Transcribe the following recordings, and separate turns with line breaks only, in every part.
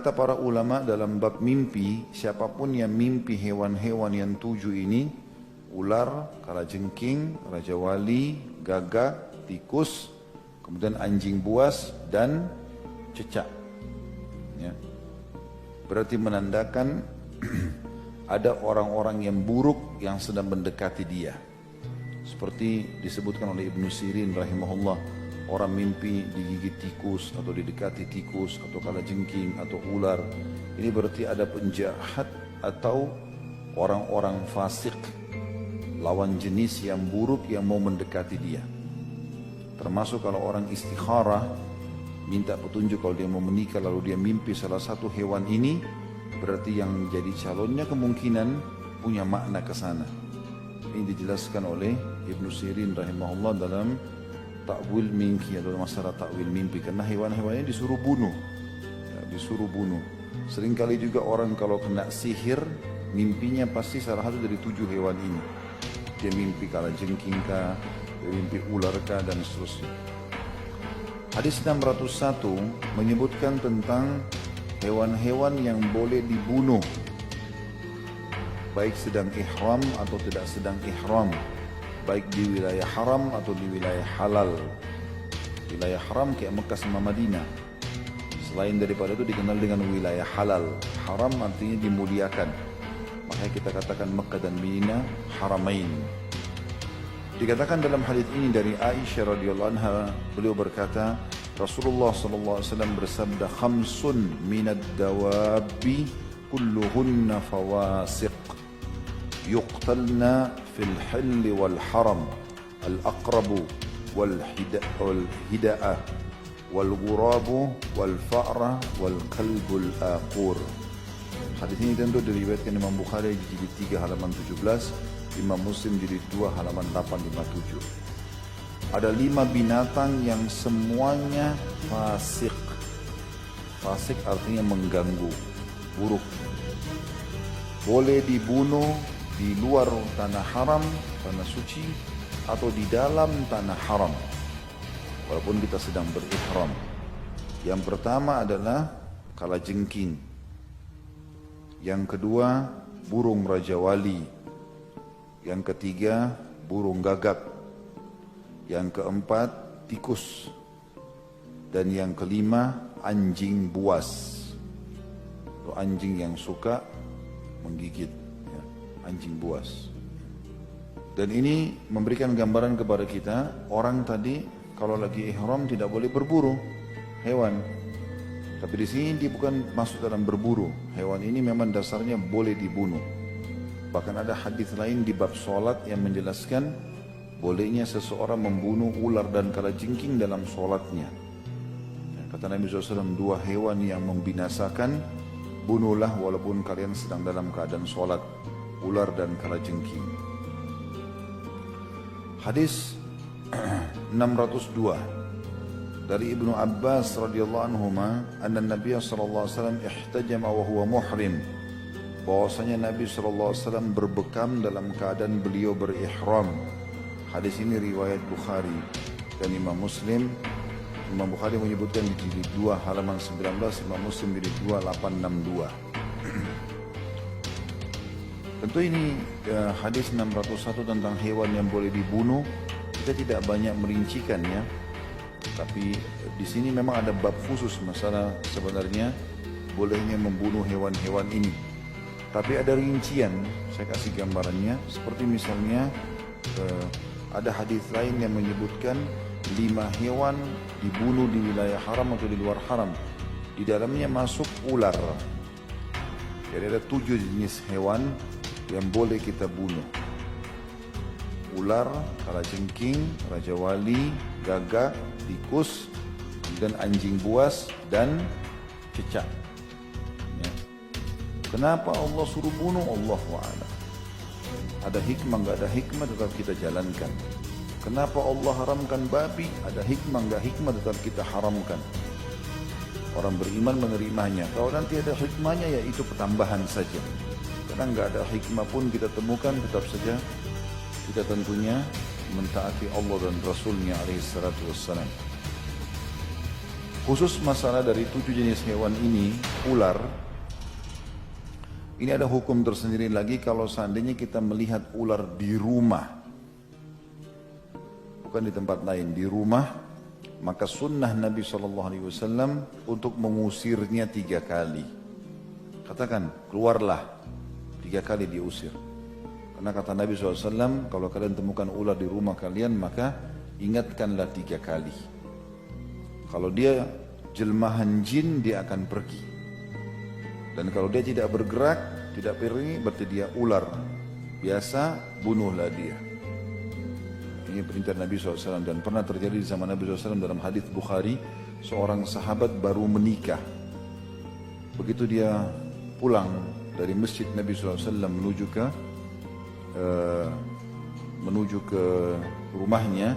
kata para ulama dalam bab mimpi, siapapun yang mimpi hewan-hewan yang 7 ini, ular, kalajengking, raja wali, gagak, tikus, kemudian anjing buas dan cecak. Ya. Berarti menandakan ada orang-orang yang buruk yang sedang mendekati dia. Seperti disebutkan oleh Ibnu Sirin rahimahullah, orang mimpi digigit tikus atau didekati tikus atau kalajengking atau ular. Ini berarti ada penjahat atau orang-orang fasik, lawan jenis yang buruk yang mau mendekati dia. Termasuk kalau orang istikharah, minta petunjuk kalau dia mau menikah lalu dia mimpi salah satu hewan ini, berarti yang jadi calonnya kemungkinan punya makna ke sana. Ini dijelaskan oleh Ibnu Sirin rahimahullah dalam Ta'wil Mimpi atau masalah ta'wil mimpi, karena hewan-hewannya disuruh bunuh. Ya, disuruh bunuh. Seringkali juga orang kalau kena sihir, mimpinya pasti salah satu dari 7 hewan ini. Dia mimpi kalajengking kah, dia mimpi ular kah, dan seterusnya. Hadis 601 menyebutkan tentang hewan-hewan yang boleh dibunuh, baik sedang ihram atau tidak sedang ihram, baik di wilayah haram atau di wilayah halal. Wilayah haram kayak Mekah sama Madinah. Selain daripada itu dikenal dengan wilayah halal. Haram artinya dimuliakan. Makanya kita katakan Mekah dan Madinah haramain. Dikatakan dalam hadis ini dari Aisyah radhiyallahu anha, beliau berkata, Rasulullah sallallahu alaihi wasallam bersabda, "Khamsun minad dawabi kulluhunna fawasiq yuqtalna fil hilli wal haram, al-aqrabu wal hida'ah wal ghurabu wal fa'ra wal kalbul aqur." Hadis ini tentu diriwayatkan Imam Bukhari di jilid 3 halaman 17, Imam Muslim jilid 2 halaman 857. Ada 5 binatang yang semuanya fasik. Fasik artinya mengganggu, buruk. Boleh dibunuh di luar tanah haram, tanah suci, atau di dalam tanah haram, walaupun kita sedang berihram. Yang pertama adalah kalajengking. Yang kedua, burung raja wali. Yang ketiga, burung gagak. Yang keempat, tikus. Dan yang kelima, anjing buas. Anjing yang suka menggigit, ya, anjing buas. Dan ini memberikan gambaran kepada kita, orang tadi kalau lagi ihram tidak boleh berburu hewan. Tapi di sini dia bukan masuk dalam berburu. Hewan ini memang dasarnya boleh dibunuh. Bahkan ada hadis lain di bab solat yang menjelaskan bolehnya seseorang membunuh ular dan kalajengking dalam solatnya. Kata Nabi SAW, 2 hewan yang membinasakan, bunuhlah walaupun kalian sedang dalam keadaan solat, ular dan kalajengking. Hadis 602 dari Ibnu Abbas radhiyallahu anhuma, anna Nabi sallallahu alaihi wasallam ihtajama wa huwa muhrim. Bahwasanya Nabi sallallahu alaihi wasallam berbekam dalam keadaan beliau berihram. Hadis ini riwayat Bukhari dan Imam Muslim. Imam Bukhari menyebutkan di jilid 2 halaman 19, Imam Muslim jilid 2 862. Tentu ini hadis 601 tentang hewan yang boleh dibunuh. Kita tidak banyak merincikan ya. Tapi di sini memang ada bab khusus masalah sebenarnya bolehnya membunuh hewan-hewan ini. Tapi ada rincian, saya kasih gambarannya. Seperti misalnya ada hadis lain yang menyebutkan 5 hewan dibunuh di wilayah haram atau di luar haram. Di dalamnya masuk ular. Jadi ada 7 jenis hewan yang boleh kita bunuh. Ular, kalajengking, raja wali, gagak, tikus, dan anjing buas, dan cecak. Ya. Kenapa Allah suruh bunuh? Allahu a'lam. Ada hikmah, nggak ada hikmah, tetap kita jalankan. Kenapa Allah haramkan babi? Ada hikmah, nggak hikmah, tetap kita haramkan. Orang beriman menerimanya. Kalau nanti ada hikmahnya, ya itu pertambahan saja. Karena nggak ada hikmah pun kita temukan, tetap saja kita tentunya mentaati Allah dan Rasulnya alaihi salatu wassalam. Khusus masalah dari 7 jenis hewan ini, ular, ini ada hukum tersendiri lagi kalau seandainya kita melihat ular di rumah, bukan di tempat lain, di rumah, maka sunnah Nabi SAW untuk mengusirnya 3 kali. Katakan, keluarlah, 3 kali diusir. Karena kata Nabi SAW, kalau kalian temukan ular di rumah kalian, maka ingatkanlah 3 kali. Kalau dia jelmahan jin, dia akan pergi. Dan kalau dia tidak bergerak, tidak pergi, berarti dia ular biasa, bunuhlah dia. Ini perintah Nabi SAW, dan pernah terjadi di zaman Nabi SAW dalam hadis Bukhari, seorang sahabat baru menikah. Begitu dia pulang dari masjid Nabi SAW menuju ke rumahnya,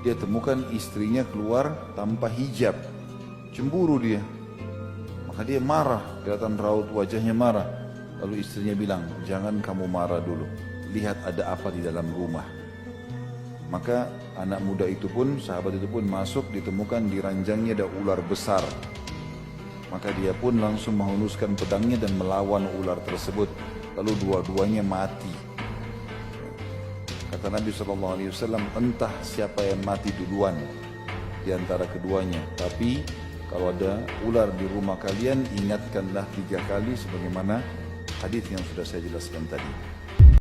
dia temukan istrinya keluar tanpa hijab. Cemburu dia. Maka dia marah, kelihatan raut wajahnya marah. Lalu istrinya bilang, jangan kamu marah dulu, lihat ada apa di dalam rumah. Maka anak muda itu pun, sahabat itu pun masuk, ditemukan di ranjangnya ada ular besar. Maka dia pun langsung menghunuskan pedangnya dan melawan ular tersebut. Lalu dua-duanya mati. Kata Nabi SAW, entah siapa yang mati duluan di antara keduanya. Tapi kalau ada ular di rumah kalian, ingatkanlah 3 kali sebagaimana hadis yang sudah saya jelaskan tadi.